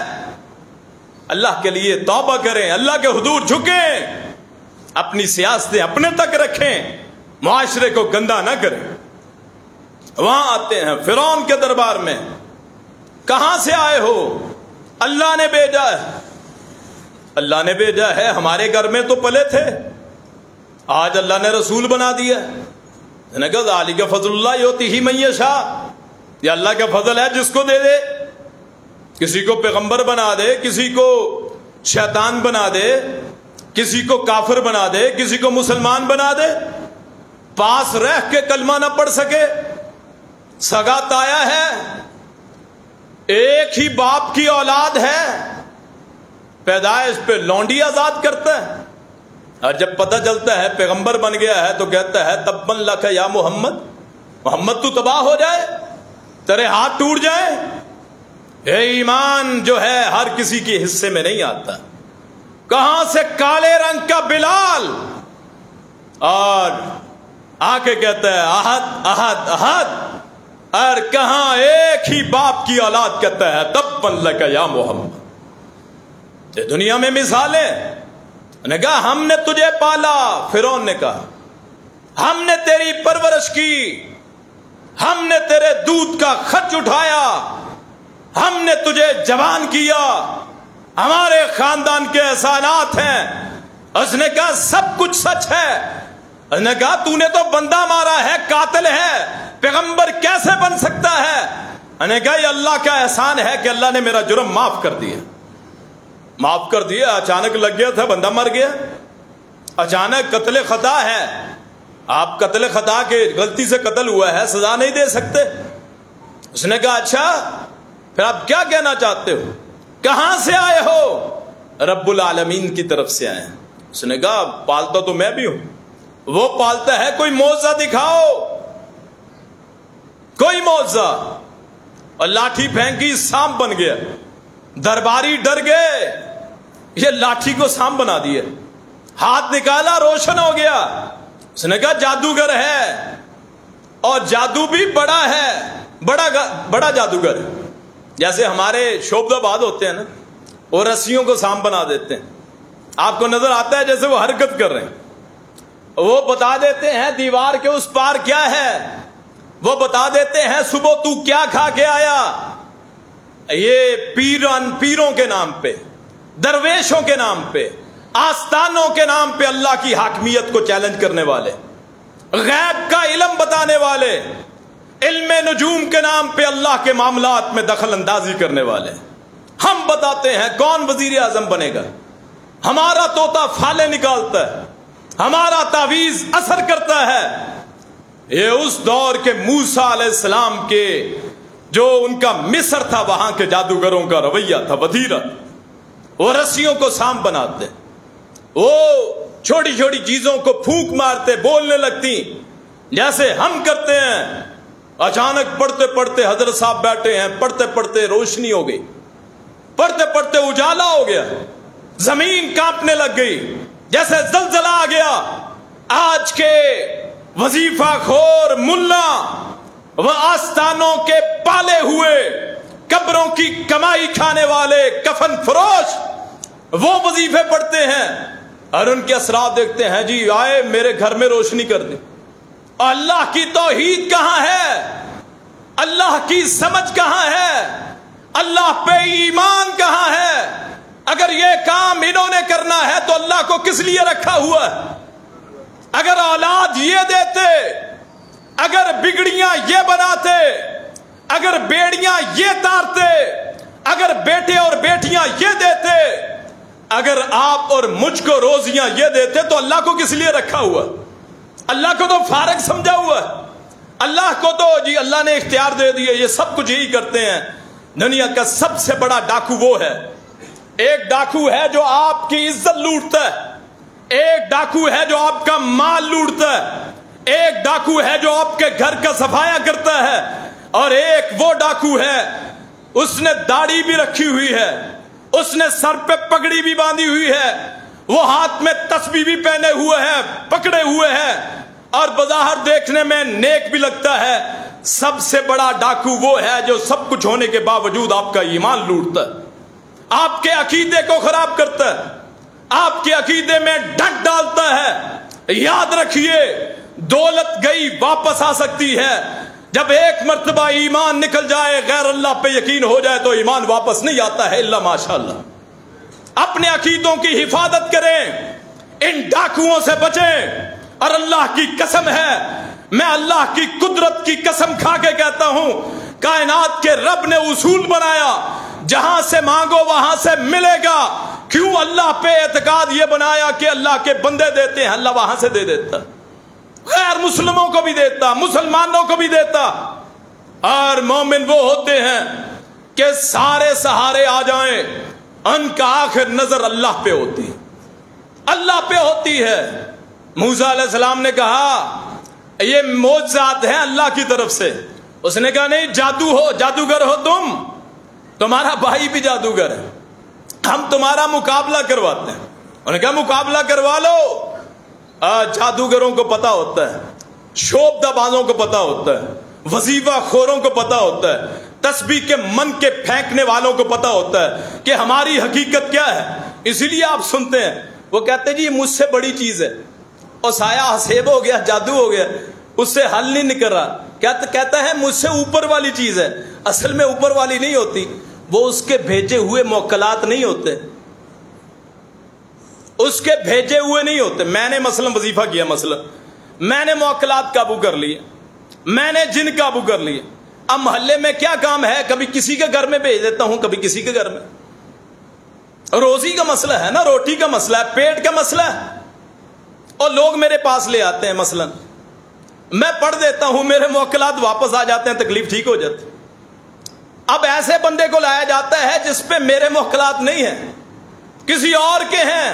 اللہ کے لیے توبہ کریں، اللہ کے حضور جھکیں، اپنی سیاستیں اپنے تک رکھیں، معاشرے کو گندا نہ کریں. وہاں آتے ہیں فرعون کے دربار میں. کہاں سے آئے ہو؟ اللہ نے بھیجا ہے. اللہ نے بھیجا ہے. ہمارے گھر میں تو پلے تھے، آج اللہ نے رسول بنا دیا. ذالک فضل اللہ یؤتیہ من یشاء. یہ اللہ کا فضل ہے جس کو دے دے. کسی کو پیغمبر بنا دے، کسی کو شیطان بنا دے، کسی کو کافر بنا دے، کسی کو مسلمان بنا دے. پاس رہ کے کلمہ نہ پڑھ سکے، سگا تایا ہے، ایک ہی باپ کی اولاد ہے، پیدائش پہ لونڈی آزاد کرتا ہے. اور جب پتہ چلتا ہے پیغمبر بن گیا ہے تو کہتا ہے تبن لک یا محمد. محمد تو تباہ ہو جائے، تیرے ہاتھ ٹوٹ جائیں. اے ایمان جو ہے ہر کسی کے حصے میں نہیں آتا. کہاں سے کالے رنگ کا بلال اور آ کے کہتا ہے احد احد احد، اور کہاں ایک ہی باپ کی اولاد کہتا ہے تبن لک یا محمد. یہ دنیا میں مثالیں. نے کہا ہم نے تجھے پالا، فرعون نے کہا ہم نے تیری پرورش کی، ہم نے تیرے دودھ کا خرچ اٹھایا، ہم نے تجھے جوان کیا، ہمارے خاندان کے احسانات ہیں. اس نے کہا سب کچھ سچ ہے. اس نے کہا تو نے تو بندہ مارا ہے، قاتل ہے، پیغمبر کیسے بن سکتا ہے؟ اس نے کہا یہ اللہ کا احسان ہے کہ اللہ نے میرا جرم معاف کر دیا. معاف کر دیا. اچانک لگ گیا تھا، بندہ مر گیا. اچانک قتل خطا ہے، آپ قتل خطا کے غلطی سے قتل ہوا ہے، سزا نہیں دے سکتے. اس نے کہا اچھا پھر آپ کیا کہنا چاہتے ہو؟ کہاں سے آئے ہو؟ رب العالمین کی طرف سے آئے ہیں. اس نے کہا پالتا تو میں بھی ہوں. وہ پالتا ہے، کوئی معجزہ دکھاؤ، کوئی معجزہ. اور لاٹھی پھینکی، سانپ بن گیا. درباری ڈر گئے، یہ لاٹھی کو سانپ بنا دیا. ہاتھ نکالا، روشن ہو گیا. اس نے کہا جادوگر ہے، اور جادو بھی بڑا ہے، بڑا جادوگر ہے. جیسے ہمارے شعبہ آباد ہوتے ہیں نا، وہ رسیوں کو سانپ بنا دیتے ہیں. آپ کو نظر آتا ہے جیسے وہ حرکت کر رہے ہیں. وہ بتا دیتے ہیں دیوار کے اس پار کیا ہے، وہ بتا دیتے ہیں صبح تو کیا کھا کے آیا. یہ پیروں کے نام پہ، درویشوں کے نام پہ، آستانوں کے نام پہ اللہ کی حاکمیت کو چیلنج کرنے والے، غیب کا علم بتانے والے، علم نجوم کے نام پہ اللہ کے معاملات میں دخل اندازی کرنے والے. ہم بتاتے ہیں کون وزیر اعظم بنے گا. ہمارا طوطا پھالے نکالتا ہے، ہمارا تعویذ اثر کرتا ہے. یہ اس دور کے موسیٰ علیہ السلام کے جو ان کا مصر تھا، وہاں کے جادوگروں کا رویہ تھا وتیرا. وہ رسیوں کو سانپ بناتے، وہ چھوٹی چھوٹی چیزوں کو پھونک مارتے، بولنے لگتی جیسے ہم کرتے ہیں. اچانک پڑھتے پڑھتے حضرت صاحب بیٹھے ہیں، پڑھتے پڑھتے روشنی ہو گئی، پڑھتے پڑھتے اجالا ہو گیا، زمین کانپنے لگ گئی جیسے زلزلہ آ گیا. آج کے وظیفہ خور ملا و آستانوں کے پالے ہوئے قبروں کی کمائی کھانے والے کفن فروش وہ وظیفے پڑھتے ہیں اور ان کے اثرات دیکھتے ہیں، جی آئے میرے گھر میں روشنی کر دیں۔ اللہ کی توحید کہاں ہے؟ اللہ کی سمجھ کہاں ہے؟ اللہ پہ ایمان کہاں ہے؟ اگر یہ کام انہوں نے کرنا ہے تو اللہ کو کس لیے رکھا ہوا ہے؟ اگر اولاد یہ دیتے، اگر بگڑیاں یہ بناتے، اگر بیڑیاں یہ تارتے، اگر بیٹے اور بیٹیاں یہ دیتے، اگر آپ اور مجھ کو روزیاں یہ دیتے تو اللہ کو کس لیے رکھا ہوا؟ اللہ کو تو فارغ سمجھا ہوا ہے۔ اللہ کو تو جی اللہ نے اختیار دے دیے، یہ سب کچھ یہی کرتے ہیں۔ دنیا کا سب سے بڑا ڈاکو وہ ہے، ایک ڈاکو ہے جو آپ کی عزت لوٹتا ہے، ایک ڈاکو ہے جو آپ کا مال لوٹتا ہے، ایک ڈاکو ہے جو آپ کے گھر کا صفایا کرتا ہے، اور ایک وہ ڈاکو ہے اس نے داڑھی بھی رکھی ہوئی ہے، اس نے سر پہ پگڑی بھی باندھی ہوئی ہے، وہ ہاتھ میں تسبیح بھی پہنے ہوئے ہیں، پکڑے ہوئے ہیں، اور بظاہر دیکھنے میں نیک بھی لگتا ہے۔ سب سے بڑا ڈاکو وہ ہے جو سب کچھ ہونے کے باوجود آپ کا ایمان لوٹتا ہے، آپ کے عقیدے کو خراب کرتا ہے، آپ کے عقیدے میں ڈنک ڈالتا ہے۔ یاد رکھیے دولت گئی واپس آ سکتی ہے، جب ایک مرتبہ ایمان نکل جائے، غیر اللہ پہ یقین ہو جائے تو ایمان واپس نہیں آتا ہے الا ماشاءاللہ۔ اپنے عقیدوں کی حفاظت کریں، ان ڈاکوؤں سے بچیں، اور اللہ کی قسم ہے، میں اللہ کی قدرت کی قسم کھا کے کہتا ہوں، کائنات کے رب نے اصول بنایا، جہاں سے مانگو وہاں سے ملے گا۔ کیوں؟ اللہ پہ اعتقاد یہ بنایا کہ اللہ کے بندے دیتے ہیں، اللہ وہاں سے دے دیتا، غیر مسلموں کو بھی دیتا، مسلمانوں کو بھی دیتا۔ اور مومن وہ ہوتے ہیں کہ سارے سہارے آ جائیں، ان کا آخر نظر اللہ پہ ہوتی ہے، اللہ پہ ہوتی ہے۔ موسیٰ علیہ السلام نے کہا یہ معجزات ہیں اللہ کی طرف سے، اس نے کہا نہیں، جادو ہو، جادوگر ہو تم، تمہارا بھائی بھی جادوگر ہے، ہم تمہارا مقابلہ کرواتے ہیں۔ انہوں نے کہا مقابلہ کروا لو۔ جادوگروں کو پتا ہوتا ہے، شوبدہ بازوں کو پتا ہوتا ہے، وظیفہ خوروں کو پتا ہوتا ہے، تسبیح کے من کے پھینکنے والوں کو پتا ہوتا ہے کہ ہماری حقیقت کیا ہے، اسی لیے آپ سنتے ہیں وہ کہتے ہیں جی مجھ سے بڑی چیز ہے، اور سایہ حسیب ہو گیا، جادو ہو گیا، اس سے حل نہیں نکل رہا، کہتا ہے مجھ سے اوپر والی چیز ہے۔ اصل میں اوپر والی نہیں ہوتی، وہ اس کے بھیجے ہوئے موکلات نہیں ہوتے، اس کے بھیجے ہوئے نہیں ہوتے۔ میں نے مثلا وظیفہ کیا، مثلا میں نے موکلات قابو کر لیے، میں نے جن قابو کر لیے، اب محلے میں کیا کام ہے، کبھی کسی کے گھر میں بھیج دیتا ہوں، کبھی کسی کے گھر میں۔ روزی کا مسئلہ ہے نا، روٹی کا مسئلہ ہے، پیٹ کا مسئلہ ہے، اور لوگ میرے پاس لے آتے ہیں، مثلا میں پڑھ دیتا ہوں، میرے موکلات واپس آ جاتے ہیں، تکلیف ٹھیک ہو جاتی۔ اب ایسے بندے کو لایا جاتا ہے جس پہ میرے موکلات نہیں ہیں، کسی اور کے ہیں،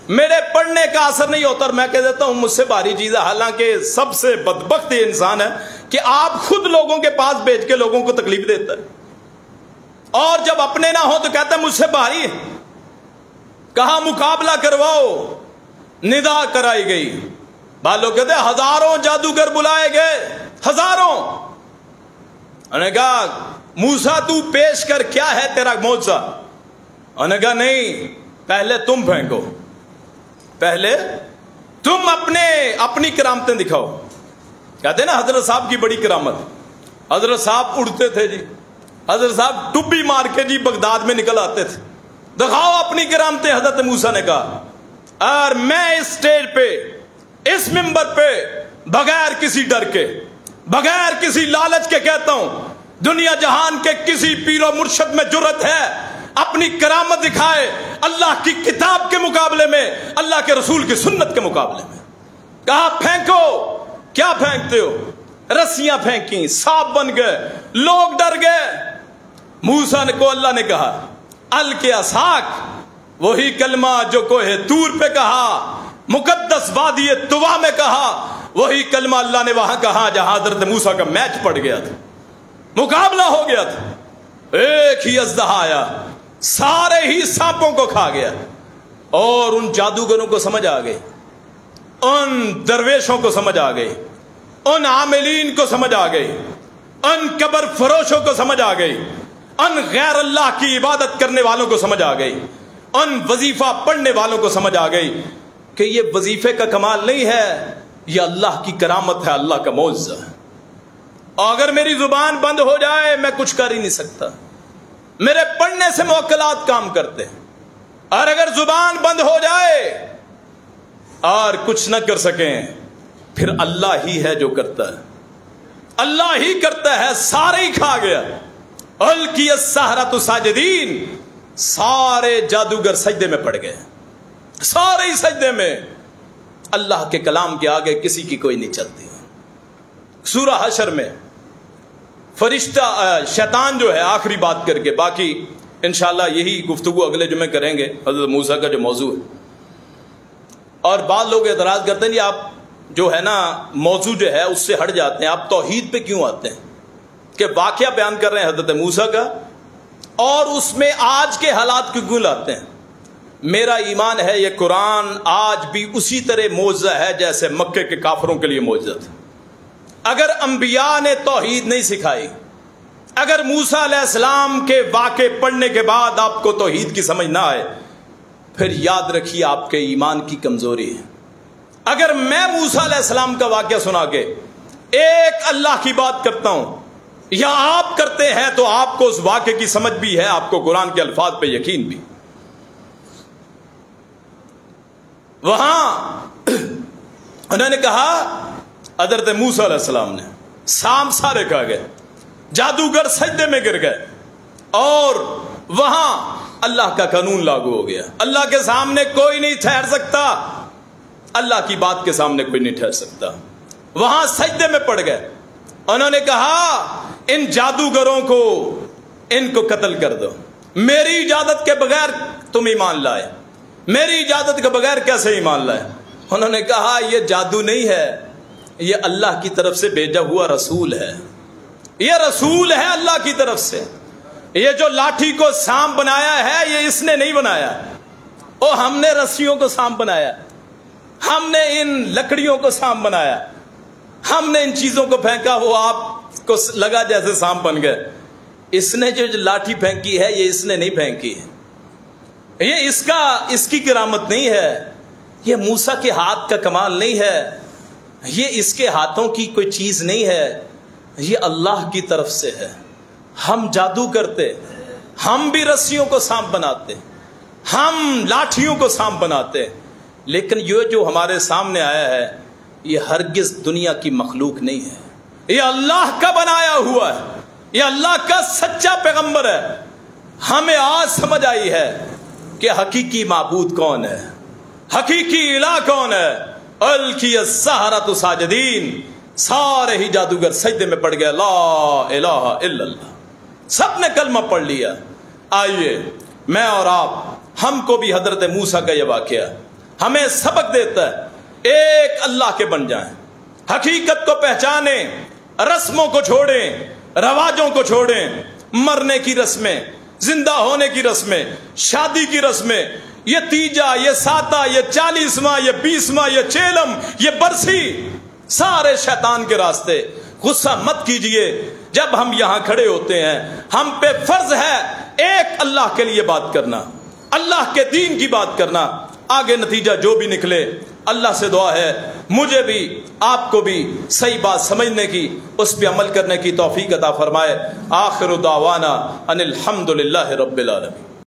میرے پڑھنے کا اثر نہیں ہوتا، اور میں کہہ دیتا ہوں مجھ سے بھاری چیز ہے۔ حالانکہ سب سے بدبخت یہ انسان ہے کہ آپ خود لوگوں کے پاس بیچ کے لوگوں کو تکلیف دیتا ہے، اور جب اپنے نہ ہو تو کہتا ہے مجھ سے بھاری ہے۔ کہاں مقابلہ کرواؤ، ندا کرائی گئی، بعض لوگ کہتے ہیں ہزاروں جادوگر بلائے گئے، ہزاروں۔ انہوں نے کہا موسیٰ تو پیش کر، کیا ہے تیرا معجزہ؟ انہوں نے کہا نہیں، پہلے تم پھینکو، پہلے تم اپنی کرامتیں دکھاؤ۔ کہتے ہیں نا حضرت صاحب کی بڑی کرامت، حضرت صاحب اڑتے تھے جی، حضرت صاحب ٹبی مار کے جی بغداد میں نکل آتے تھے، دکھاؤ اپنی کرامتیں۔ حضرت موسیٰ نے کہا، اور میں اس سٹیج پہ، اس منبر پہ، بغیر کسی ڈر کے، بغیر کسی لالچ کے کہتا ہوں، دنیا جہان کے کسی پیر و مرشد میں جرت ہے اپنی کرامت دکھائے اللہ کی کتاب کے مقابلے میں، اللہ کے رسول کی سنت کے مقابلے میں؟ کہا پھینکو۔ کیا پھینکتے ہو؟ رسیاں پھینکی، سانپ بن گئے، لوگ ڈر گئے۔ موسیٰ کو اللہ نے کہا القیاساک، وہی کلمہ جو کوہ طور پہ کہا، مقدس وادی طوا میں کہا، وہی کلمہ اللہ نے وہاں کہا جہاں حضرت موسیٰ کا میچ پڑ گیا تھا، مقابلہ ہو گیا تھا۔ ایک ہی اژدہا آیا، سارے ہی سانپوں کو کھا گیا، اور ان جادوگروں کو سمجھ آ گئی، ان درویشوں کو سمجھ آ گئی، ان عاملین کو سمجھ آ گئی، ان قبر فروشوں کو سمجھ آ گئی، ان غیر اللہ کی عبادت کرنے والوں کو سمجھ آ گئی، ان وظیفہ پڑھنے والوں کو سمجھ آ گئی کہ یہ وظیفے کا کمال نہیں ہے، یہ اللہ کی کرامت ہے، اللہ کا معجزہ ہے۔ اور اگر میری زبان بند ہو جائے میں کچھ کر ہی نہیں سکتا، میرے پڑھنے سے موکلات کام کرتے ہیں، اور اگر زبان بند ہو جائے اور کچھ نہ کر سکیں پھر اللہ ہی ہے جو کرتا ہے، اللہ ہی کرتا ہے، سارے ہی کھا گیا۔ القی السحرۃ ساجدین، سارے جادوگر سجدے میں پڑ گئے، سارے ہی سجدے میں، اللہ کے کلام کے آگے کسی کی کوئی نہیں چلتی۔ سورہ حشر میں فرشتہ شیطان جو ہے، آخری بات کر کے باقی انشاءاللہ یہی گفتگو اگلے جمعے کریں گے، حضرت موسیٰ کا جو موضوع ہے۔ اور بعض لوگ اعتراض کرتے ہیں کہ آپ جو ہے نا موضوع جو ہے اس سے ہٹ جاتے ہیں، آپ توحید پہ کیوں آتے ہیں؟ کہ واقعہ بیان کر رہے ہیں حضرت موسیٰ کا اور اس میں آج کے حالات کیوں لاتے ہیں؟ میرا ایمان ہے یہ قرآن آج بھی اسی طرح معجزہ ہے جیسے مکے کے کافروں کے لیے معجزہ تھا۔ اگر انبیاء نے توحید نہیں سکھائی، اگر موسیٰ علیہ السلام کے واقعے پڑھنے کے بعد آپ کو توحید کی سمجھ نہ آئے، پھر یاد رکھیے آپ کے ایمان کی کمزوری ہے۔ اگر میں موسیٰ علیہ السلام کا واقعہ سنا کے ایک اللہ کی بات کرتا ہوں یا آپ کرتے ہیں تو آپ کو اس واقعے کی سمجھ بھی ہے، آپ کو قرآن کے الفاظ پہ یقین بھی۔ وہاں انہوں نے کہا، حضرت موسیٰ علیہ السلام نے، سام سارے کھا گئے، جادوگر سجدے میں گر گئے، اور وہاں اللہ کا قانون لاگو ہو گیا۔ اللہ کے سامنے کوئی نہیں ٹھہر سکتا، اللہ کی بات کے سامنے کوئی نہیں ٹھہر سکتا۔ وہاں سجدے میں پڑ گئے، انہوں نے کہا ان جادوگروں کو، ان کو قتل کر دو، میری اجازت کے بغیر تم ایمان لائے، میری اجازت کے بغیر کیسے ایمان لائے؟ انہوں نے کہا یہ جادو نہیں ہے، یہ اللہ کی طرف سے بھیجا ہوا رسول ہے، یہ رسول ہے اللہ کی طرف سے۔ یہ جو لاٹھی کو سانپ بنایا ہے یہ اس نے نہیں بنایا، او ہم نے رسیوں کو سانپ بنایا، ہم نے ان لکڑیوں کو سانپ بنایا، ہم نے ان چیزوں کو پھینکا، وہ آپ کو لگا جیسے سانپ بن گئے۔ اس نے جو لاٹھی پھینکی ہے یہ اس نے نہیں پھینکی ہے، یہ اس کی کرامت نہیں ہے، یہ موسیٰ کے ہاتھ کا کمال نہیں ہے، یہ اس کے ہاتھوں کی کوئی چیز نہیں ہے، یہ اللہ کی طرف سے ہے۔ ہم جادو کرتے، ہم بھی رسیوں کو سانپ بناتے، ہم لاٹھیوں کو سانپ بناتے، لیکن یہ جو ہمارے سامنے آیا ہے یہ ہرگز دنیا کی مخلوق نہیں ہے، یہ اللہ کا بنایا ہوا ہے، یہ اللہ کا سچا پیغمبر ہے۔ ہمیں آج سمجھ آئی ہے کہ حقیقی معبود کون ہے، حقیقی الہ کون ہے۔ القی السحرۃ ساجدین، سارے ہی جادوگر سجدے میں پڑ گئے، لا الہ الا اللہ، سب نے کلمہ پڑھ لیا۔ آئیے میں اور آپ، ہم کو بھی حضرت موسیٰ کا یہ واقعہ ہمیں سبق دیتا ہے، ایک اللہ کے بن جائیں، حقیقت کو پہچانیں، رسموں کو چھوڑیں، رواجوں کو چھوڑیں، مرنے کی رسمیں، زندہ ہونے کی رسمیں، شادی کی رسمیں، یہ تیجا، یہ ساتہ، یہ 40واں، یہ 20واں، یہ چیلم، یہ برسی، سارے شیطان کے راستے۔ غصہ مت کیجئے، جب ہم یہاں کھڑے ہوتے ہیں ہم پہ فرض ہے ایک اللہ کے لیے بات کرنا، اللہ کے دین کی بات کرنا، آگے نتیجہ جو بھی نکلے اللہ سے دعا ہے مجھے بھی آپ کو بھی صحیح بات سمجھنے کی، اس پہ عمل کرنے کی توفیق عطا فرمائے۔ آخر دعوانا ان الحمد للہ رب العالمین۔